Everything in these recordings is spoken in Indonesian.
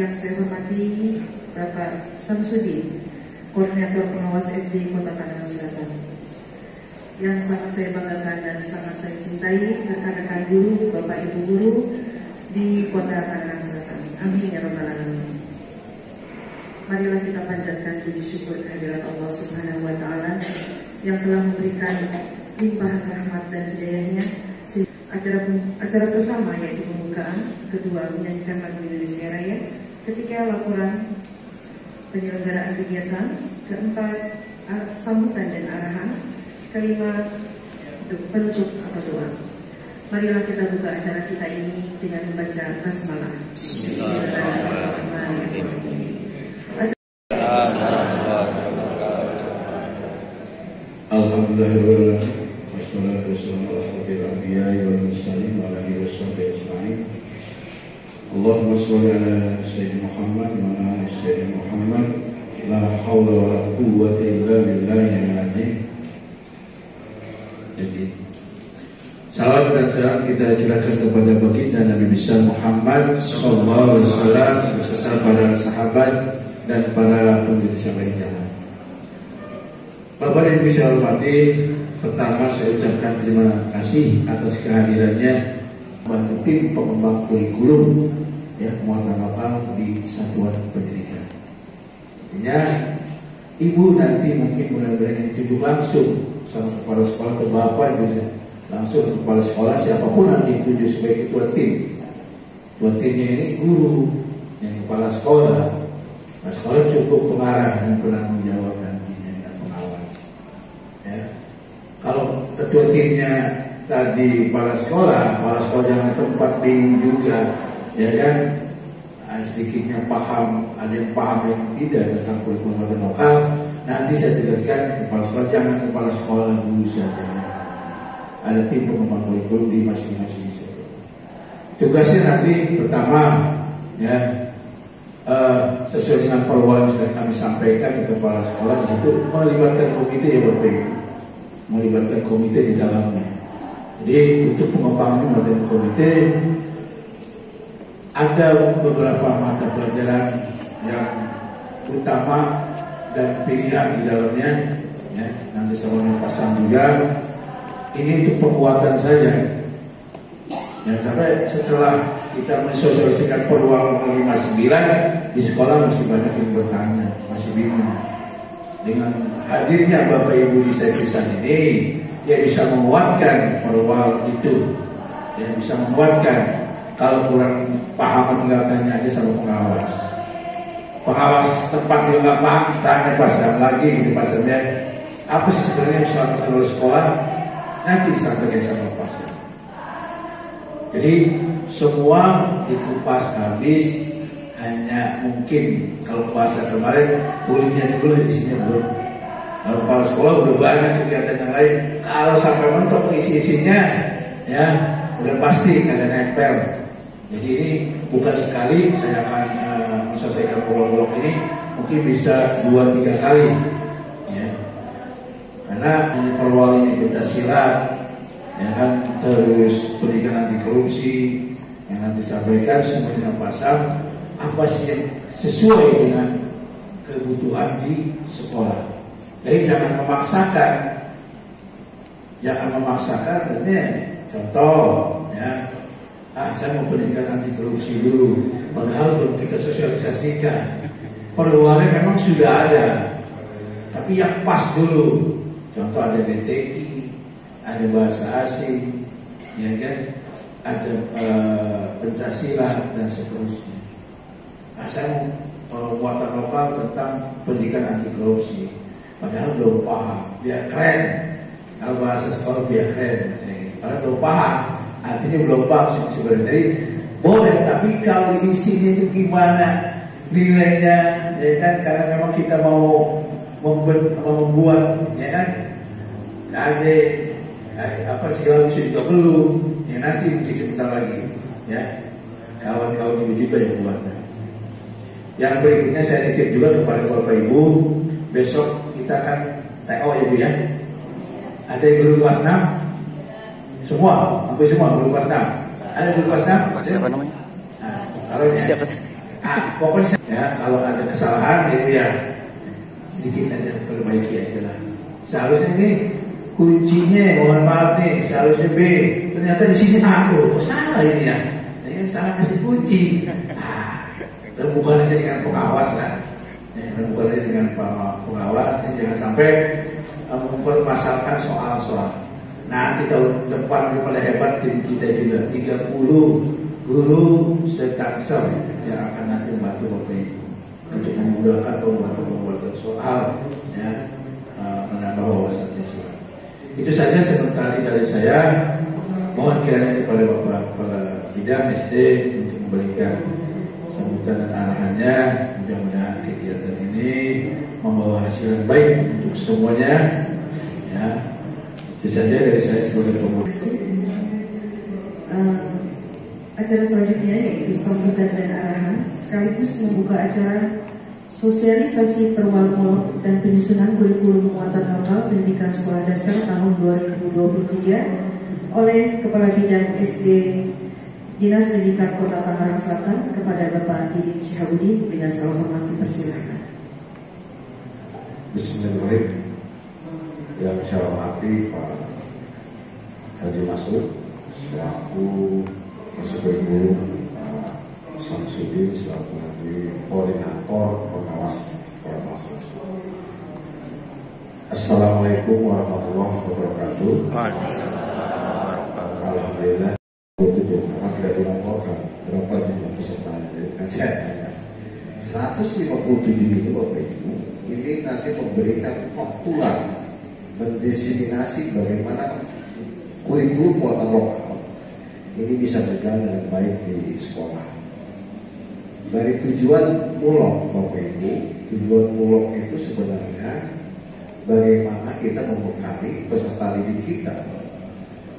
Yang saya hormati Bapak Samsudin, Koordinator Pengawas SD Kota Tangerang Selatan. Yang sangat saya banggakan dan sangat saya cintai rekan-rekan guru, Bapak Ibu guru di Kota Tangerang Selatan. Amin ya rabbal alamin. Marilah kita panjatkan puji syukur kehadirat Allah Subhanahu wa taala yang telah memberikan limpahan rahmat dan hidayahnya. Acara pertama yaitu pembukaan, kedua menyanyikan lagu Indonesia Raya, ketiga laporan penyelenggaraan kegiatan, keempat sambutan dan arahan, kelima penutup atau doa. Marilah kita buka acara kita ini dengan membaca basmalah. Bismillahirrahmanirrahim. Alhamdulillahirrahmanirrahim. Wassalatu wassalamu ala asyrofil anbiya'i wal mursalin wa ala alihi washabbihi ajma'in. Allahumma shalli ala sayyidina Muhammad wa ala ali sayyidina Muhammad. La haula wa la quwwata illa billahil azim. Jadi salam dan salam kita curahkan kepada baginda Nabi besar Muhammad sallallahu alaihi wasallam beserta para sahabat dan para pendiri sampai jalan. Bapak dan Ibu saya hormati, pertama saya ucapkan terima kasih atas kehadirannya membantu tim pengembang kurikulum muatan lokal di satuan pendidikan. Artinya Ibu nanti mungkin mulai tunjuk langsung sama kepala sekolah atau Bapak itu langsung ke kepala sekolah siapapun nanti tunjuk sebagai ketua tim. Ketua timnya ini guru, yang kepala sekolah. Nah, sekolah cukup pengarah dan penanggung jawab nantinya dan pengawas. Ya. Kalau ketua timnya tadi kepala sekolah jangan tempat bingung juga, ya kan? Sedikitnya paham, ada yang paham yang tidak tentang kurikulum muatan lokal. Nanti saya jelaskan kepala sekolah jangan kepala sekolah dulu saja. Ada tim pengembang kurikulum di masing-masing sekolah. Tugasnya nanti pertama, ya. Sesuai dengan perwakilan yang sudah kami sampaikan ke kepala sekolah di situ melibatkan komite ya Bapak Ibu, melibatkan komite di dalamnya. Jadi untuk pengembangan materi komite ada beberapa mata pelajaran yang utama dan pilihan di dalamnya. Ya, nanti saya mau pasang juga. Ini untuk penguatan saja. Ya, sampai setelah kita mensosialisasikan peluang 59 di sekolah masih banyak yang bertanya, masih bingung. Dengan hadirnya Bapak Ibu di servisan ini, ya bisa menguatkan peluang itu, ya bisa menguatkan. Kalau kurang paham tinggal tanya aja sama pengawas. Pengawas tempat yang nggak paham tanya pasang lagi di pasarnya. Apa sih sebenarnya yang disampaikan oleh sekolah? Nanti disampaikan sama pasar. Jadi semua dikupas habis, hanya mungkin kalau puasa kemarin kulitnya dulu isinya belum. Kalau kepala sekolah udah banyak kegiatan yang lain. Kalau sampai mentok isi-isinya, ya udah pasti ada nempel. Jadi ini bukan sekali saya akan menyelesaikan blok-blok ini, mungkin bisa 2-3 kali. Ya. Karena ini perwali Pancasila, ya kan, terus pendidikan anti korupsi yang nanti sampaikan semuanya pasang apa sih yang sesuai dengan kebutuhan di sekolah. Jadi jangan memaksakan, artinya contoh, ya, saya mau pendidikan anti korupsi dulu, padahal belum kita sosialisasikan. Perluannya memang sudah ada, tapi yang pas dulu. Contoh ada BTI, ada bahasa asing, ya kan, ada Pancasila dan seterusnya. Nah, saya mau muatan lokal tentang pendidikan anti korupsi, padahal belum paham, biar keren. Kalau bahasa sekolah biar keren, padahal belum paham, artinya belum paham sebenarnya. Jadi boleh, tapi kalau isinya itu gimana nilainya, ya kan? Karena memang kita mau membuat, ya kan? Ada apa silau juga belum, ya nanti mungkin sebentar lagi, ya kawan-kawan ibu juga yang buatnya. Yang berikutnya saya titip juga kepada Bapak Ibu, besok kita akan TO ya Bu ya. Ada yang guru kelas 6? Semua, hampir semua guru kelas 6. Ada guru kelas 6? Siapa namanya? Nah, siapa? Pokoknya ya kalau ada kesalahan itu ya sedikit aja perbaiki aja lah. Seharusnya ini kuncinya, mohon maaf nih, seharusnya B, ternyata di sini A. Oh salah ini ya. Ini kan salah kasih kunci. Dan bukan aja dengan pengawas lah. Dan bukan aja dengan pengawas. Jangan sampai mempermasalahkan soal-soal. Nanti tahun depan pada hebat tim kita juga 30 guru setangsel yang akan nanti membantu Bapak Ibu untuk memudahkan pembuatan soal, ya, menambah wawasan siswa. Itu saja sementara dari saya. Mohon kiranya kepada Bapak Kepala Bidang SD untuk memberikan sambutan dan arahannya. Mudah-mudahan kegiatan ini membawa hasil yang baik untuk semuanya. Ya, itu saja dari saya sebagai pemuda. Acara selanjutnya yaitu sambutan dan arahan sekaligus membuka acara sosialisasi perwal-mulok dan penyusunan kurikulum muatan lokal pendidikan sekolah dasar tahun 2023 oleh Kepala Bidang SD Dinas Pendidikan Kota Tangerang Selatan kepada Bapak Didin Syihabudin. Dengan segala hormat dipersilakan. Bismillahirrahmanirrahim. Yang saya hormati Pak Haji Masud selaku Kasubag Pak Samsudin selaku koordinator pengawas ormas. Assalamualaikum warahmatullahi wabarakatuh. Alhamdulillah. Karena tidak dilaporkan berapa jumlah pesertanya. Jadi saya tanya 157 ini Bapak Ibu, ini nanti memberikan potulan mendiseminasi bagaimana kurikulum muatan lokal ini bisa berjalan dengan baik di sekolah. Dari tujuan mulok Bapak Ibu, tujuan mulok itu sebenarnya bagaimana kita membekali peserta didik kita,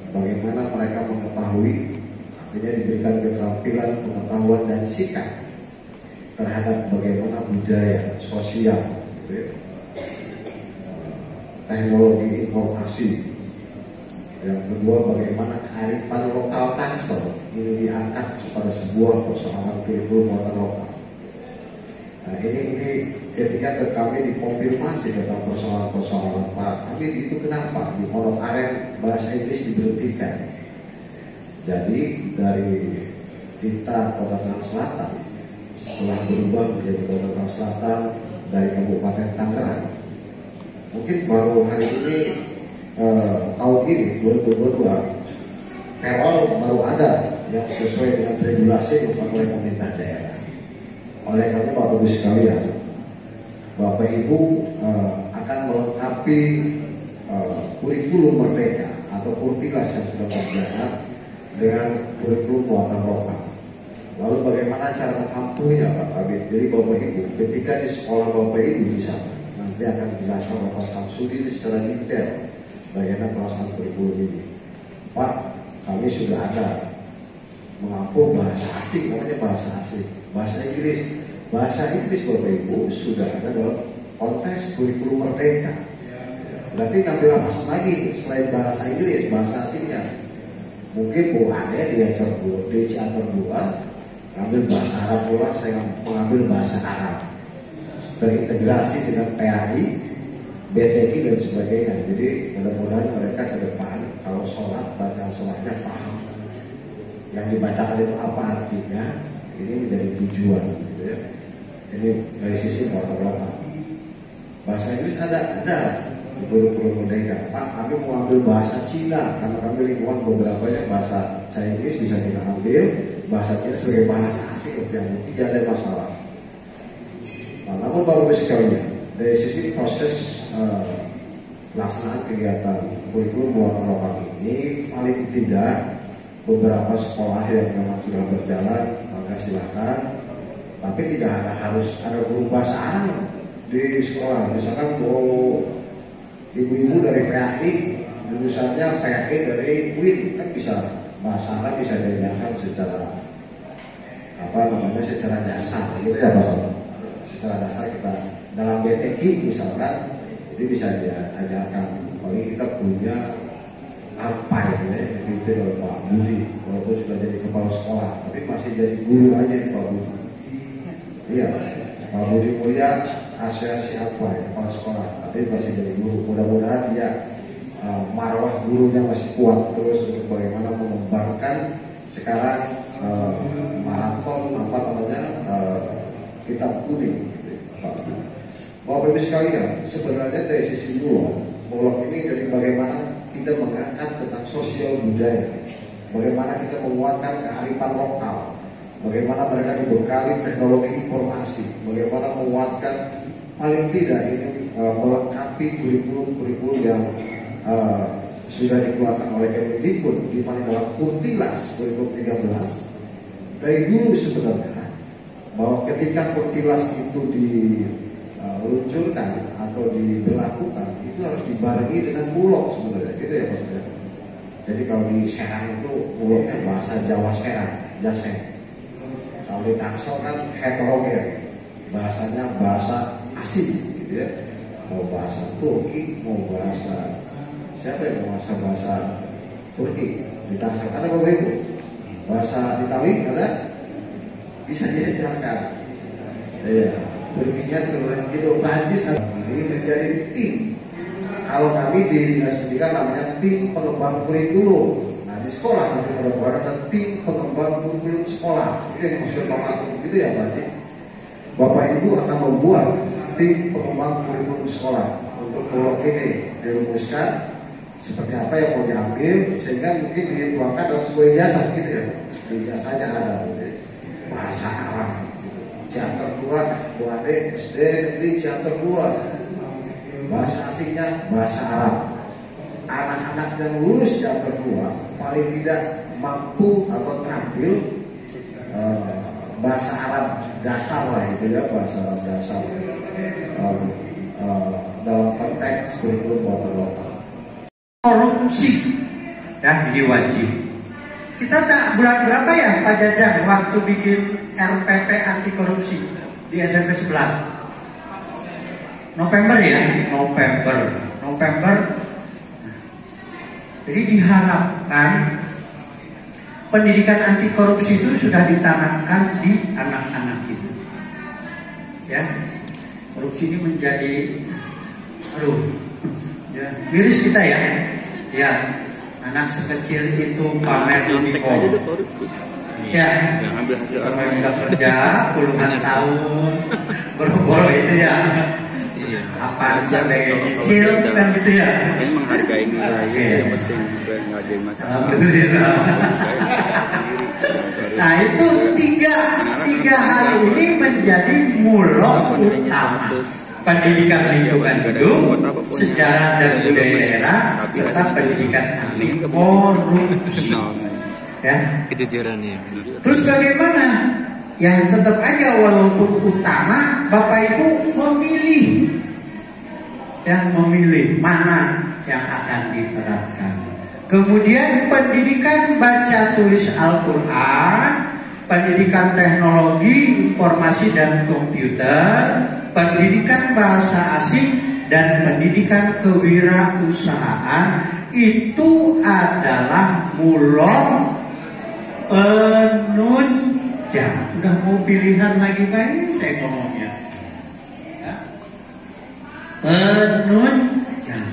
bagaimana mereka mengetahui, artinya diberikan keterampilan, pengetahuan dan sikap terhadap bagaimana budaya sosial, teknologi informasi. Yang kedua, bagaimana kearifan lokal Tangsel ini diangkat kepada sebuah persoalan kurikulum muatan lokal. Nah ini ketika kami dikonfirmasi tentang persoalan-persoalan Pak, kami itu kenapa di Pondok Aren bahasa Inggris diberhentikan? Jadi dari kita Kota Tangerang Selatan setelah berubah menjadi Kota Tangerang Selatan dari Kabupaten Tangerang, mungkin baru hari ini tahun ini 2022 PROL baru ada yang sesuai dengan regulasi yang oleh pemerintah daerah. Oleh karena Bapak Ibu sekalian, Bapak Ibu akan melengkapi kurikulum merdeka atau kurtilas yang sudah berjalan dengan kurikulum muatan lokal. Lalu bagaimana cara mengampuhnya Pak Kabit? Jadi Bapak Ibu ketika di sekolah Bapak Ibu di sana nanti akan dijelaskan Bapak Samsudin secara detail bagaimana pelaksanaan kurikulum ini. Pak, kami sudah ada mengampuh bahasa asing, namanya bahasa asing, bahasa Inggris. Bahasa Inggris Bapak Ibu sudah ada dalam konteks kurikulum merdeka. Berarti ngambil apa lagi selain bahasa Inggris, bahasa asingnya? Mungkin Bu Ade di Ciater 2 ngambil bahasa Arab pula, saya mengambil bahasa Arab. Terintegrasi dengan PAI, BTI dan sebagainya. Jadi mudah-mudahan mereka ke depan kalau sholat, bacaan sholatnya paham yang dibacakan itu apa artinya. Ini menjadi tujuan gitu ya. Ini dari sisi lokal. Bahasa Inggris ada di kurikulum merdeka. Pak, kami mau ambil bahasa Cina karena kami lingkungan beberapa yang bahasa Chinese bisa kita ambil, bahasa Cina sebagai bahasa asing yang tidak ada masalah. Nah, namun Bapak Ibu sekalian, dari sisi proses pelaksanaan kegiatan kurikulum muatan lokal ini, paling tidak beberapa sekolah yang memang sudah berjalan, maka silakan. Tapi tidak harus ada guru bahasa Arab di sekolah. Misalkan ibu-ibu dari PAI, jurusannya PAI dari UIN, kan bisa bahasa Arab bisa diajarkan secara secara dasar, gitu ya Pak. Secara dasar kita dalam BTI misalkan, itu bisa diajarkan. Apalagi kita punya apa ya, dipimpin oleh Pak Budi, walaupun sudah jadi kepala sekolah, tapi masih jadi guru aja Pak Budi. Iya, Pak Budi Mulya asosiasi apa ya, kepala sekolah, tapi masih jadi guru. Mudah-mudahan dia marwah gurunya masih kuat terus untuk bagaimana mengembangkan sekarang maraton apa namanya kitab kuning. Bapak Ibu sekalian, sebenarnya dari sisi Bulog ini jadi bagaimana kita mengangkat tentang sosial budaya, bagaimana kita menguatkan kearifan lokal, bagaimana mereka dibekali teknologi informasi, bagaimana menguatkan paling tidak ini melengkapi kurikulum yang sudah dikeluarkan oleh Kemendikbud, di mana dalam Kurtilas 2013 dari dulu sebenarnya bahwa ketika Kurtilas itu diluncurkan atau diberlakukan itu harus dibarengi dengan Bulog sebenarnya, gitu ya maksudnya. Jadi kalau di Serang itu Bulognya bahasa Jawa Serang, Jaseng. Kalau di Tangsel kan heterogen, bahasanya bahasa asing, gitu ya. Mau bahasa Turki, mau bahasa siapa yang bahasa Turki di Tangsel ada Bapak Ibu, bahasa Itali ada, bisa diajarkan. Ya, Turkinya turunan gitu, Prancis ini menjadi tim. Kalau kami di Dinas Pendidikan namanya tim pengembang kurikulum. Nah di sekolah nanti mudah-mudahan ada tim pengembang kurikulum sekolah. Itu yang maksudnya Bapak gitu ya berarti. Bapak Ibu akan membuat tim pengembang kurikulum sekolah untuk Bulog ini dirumuskan seperti apa yang mau diambil sehingga mungkin dituangkan dalam sebuah ijazah gitu ya. Ijazahnya ada bahasa Arab gitu. Ciater 2, Bu Ade SD Negeri Ciater 2. Bahasa asingnya bahasa Arab. Anak-anak yang lulus Ciater 2 paling tidak mampu atau terampil bahasa Arab dasar lah itu ya, bahasa Arab dasar dalam konteks kurikulum buatan lokal. Korupsi ya ini wajib. Kita tak bulan berapa ya Pak Jajang waktu bikin RPP anti korupsi di SMP 11? November ya, November. Jadi diharapkan pendidikan anti korupsi itu sudah ditanamkan di anak-anak itu. Ya, korupsi ini menjadi, ya, miris kita ya. Ya, anak sekecil itu pamer unicorn. Ya, orang udah kerja puluhan tahun, boro-boro itu ya. Apa sampai kecil kan gitu ya. Menghargai nilai yang penting nggak ada masalah. Alhamdulillah. Nah itu tiga hal ini menjadi mulok utama pendidikan lingkungan hidup, sejarah dan budaya daerah, serta pendidikan anti korupsi. Ya. Kejujurannya. Terus bagaimana? Ya tetap aja walaupun utama, Bapak Ibu memilih mana yang akan diterapkan. Kemudian pendidikan baca tulis Al-Quran, pendidikan teknologi informasi dan komputer, pendidikan bahasa asing, dan pendidikan kewirausahaan itu adalah mulok penunjang. Udah mau pilihan lagi baik saya ngomongnya. Ya. Penunjang.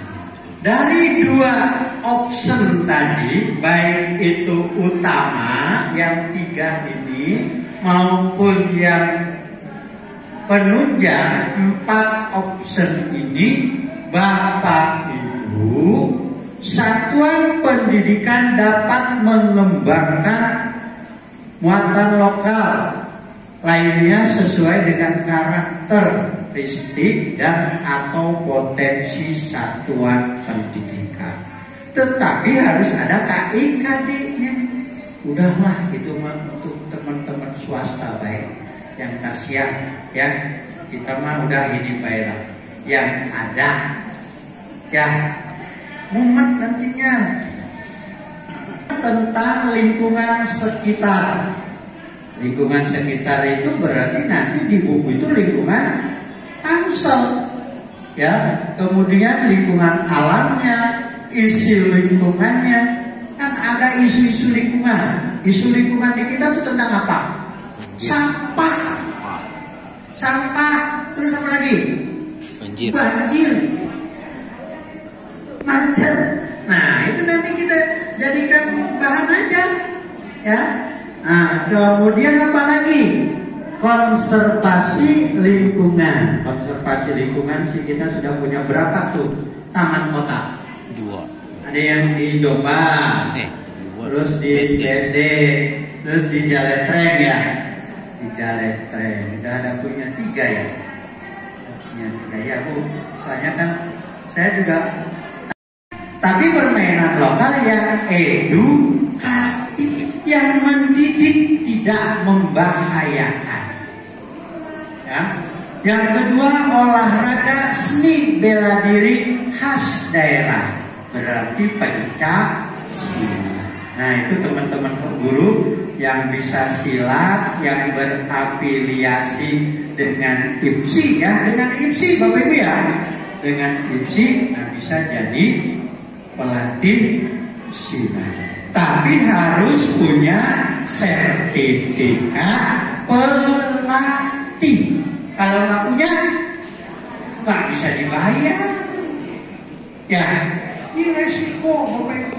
Dari dua option tadi, baik itu utama yang 3 ini maupun yang penunjang 4 option ini, Bapak Ibu, satuan pendidikan dapat mengembangkan muatan lokal lainnya sesuai dengan karakteristik dan atau potensi satuan pendidikan. Tetapi harus ada KIKD-nya. Udahlah itu untuk teman-teman swasta baik yang kasihan ya. Kita mah udah ini baiklah yang ada ya mumet nantinya tentang lingkungan sekitar. Lingkungan sekitar itu berarti nanti di buku itu lingkungan Tangsel ya, kemudian lingkungan alamnya, isi lingkungannya, kan ada isu-isu lingkungan. Isu lingkungan di kita itu tentang apa? Sampah. sampah, terus apa lagi? Banjir, macet. Nah, itu nanti kita jadikan bahan aja, ya. Nah, kemudian apa lagi? Konservasi lingkungan. Konservasi lingkungan sih kita sudah punya berapa tuh taman kota? 2. Ada yang di Jombang, terus di BSD, terus di Jaletren ya. Di Jaletren udah ada punya 3 ya. Punya 3 ya Bu. Soalnya kan saya juga. Tapi permainan lokal yang edukatif, yang mendidik, tidak membahayakan. Ya. Yang kedua, olahraga seni bela diri khas daerah, berarti pencak silat. Nah, itu teman-teman guru yang bisa silat, yang berafiliasi dengan IPSI ya, dengan IPSI Bapak Ibu ya, dengan IPSI bisa jadi pelatih silat. Tapi harus punya sertifikat pelatih. Kalau nggak punya, nggak bisa dibayar. Ya, ini resiko Bapak Ibu.